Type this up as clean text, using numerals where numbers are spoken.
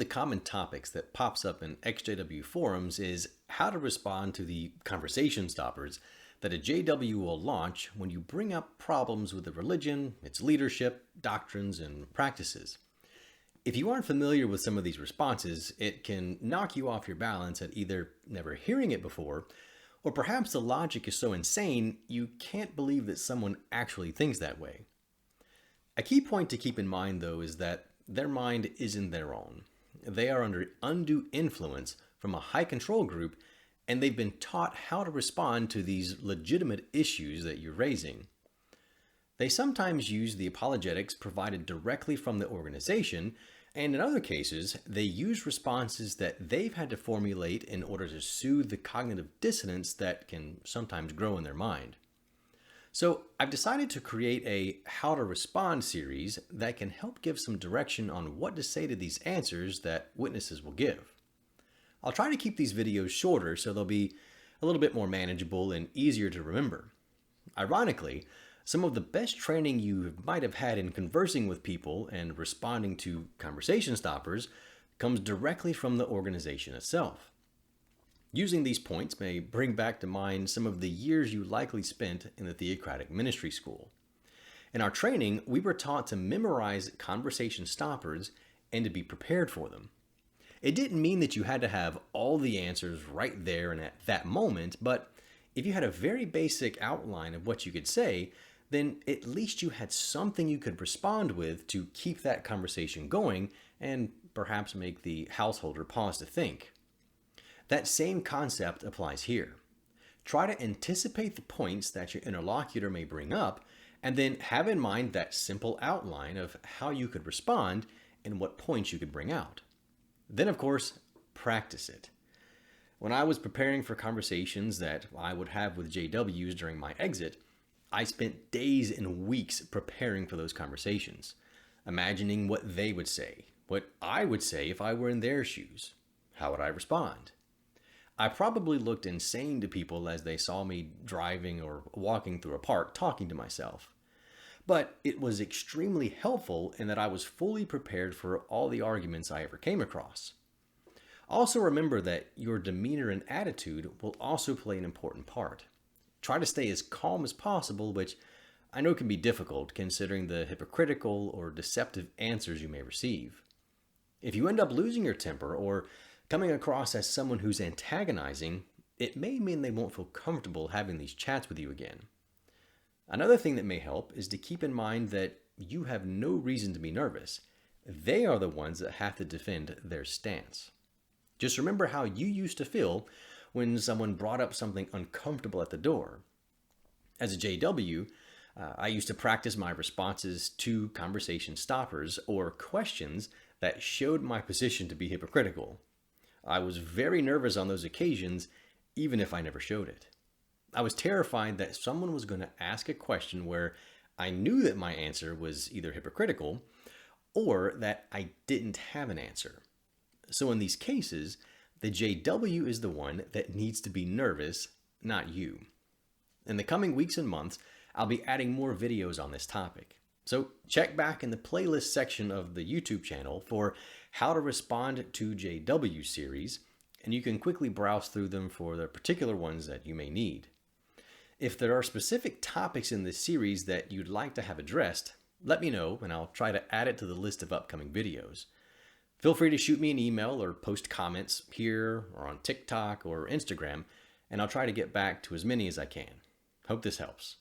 common topics that pops up in XJW forums is how to respond to the conversation stoppers that a JW will launch when you bring up problems with the religion, its leadership, doctrines, and practices. If you aren't familiar with some of these responses, it can knock you off your balance at either never hearing it before, or perhaps the logic is so insane you can't believe that someone actually thinks that way. A key point to keep in mind, though, is that their mind isn't their own. They are under undue influence from a high control group, and they've been taught how to respond to these legitimate issues that you're raising. They sometimes use the apologetics provided directly from the organization, and in other cases, they use responses that they've had to formulate in order to soothe the cognitive dissonance that can sometimes grow in their mind. So I've decided to create a How to Respond series that can help give some direction on what to say to these answers that witnesses will give. I'll try to keep these videos shorter so they'll be a little bit more manageable and easier to remember. Ironically, some of the best training you might have had in conversing with people and responding to conversation stoppers comes directly from the organization itself. Using these points may bring back to mind some of the years you likely spent in the theocratic ministry school. In our training, we were taught to memorize conversation stoppers and to be prepared for them. It didn't mean that you had to have all the answers right there and at that moment, but if you had a very basic outline of what you could say, then at least you had something you could respond with to keep that conversation going and perhaps make the householder pause to think. That same concept applies here. Try to anticipate the points that your interlocutor may bring up, and then have in mind that simple outline of how you could respond and what points you could bring out. Then, of course, practice it. When I was preparing for conversations that I would have with JWs during my exit, I spent days and weeks preparing for those conversations, imagining what they would say, what I would say if I were in their shoes. How would I respond? I probably looked insane to people as they saw me driving or walking through a park talking to myself. But it was extremely helpful in that I was fully prepared for all the arguments I ever came across. Also remember that your demeanor and attitude will also play an important part. Try to stay as calm as possible, which I know can be difficult considering the hypocritical or deceptive answers you may receive. If you end up losing your temper or coming across as someone who's antagonizing, it may mean they won't feel comfortable having these chats with you again. Another thing that may help is to keep in mind that you have no reason to be nervous. They are the ones that have to defend their stance. Just remember how you used to feel when someone brought up something uncomfortable at the door. As a JW, I used to practice my responses to conversation stoppers or questions that showed my position to be hypocritical. I was very nervous on those occasions, even if I never showed it. I was terrified that someone was going to ask a question where I knew that my answer was either hypocritical or that I didn't have an answer. So in these cases, the JW is the one that needs to be nervous, not you. In the coming weeks and months, I'll be adding more videos on this topic. So check back in the playlist section of the YouTube channel for How to Respond to JW series, and you can quickly browse through them for the particular ones that you may need. If there are specific topics in this series that you'd like to have addressed, let me know and I'll try to add it to the list of upcoming videos. Feel free to shoot me an email or post comments here or on TikTok or Instagram, and I'll try to get back to as many as I can. Hope this helps.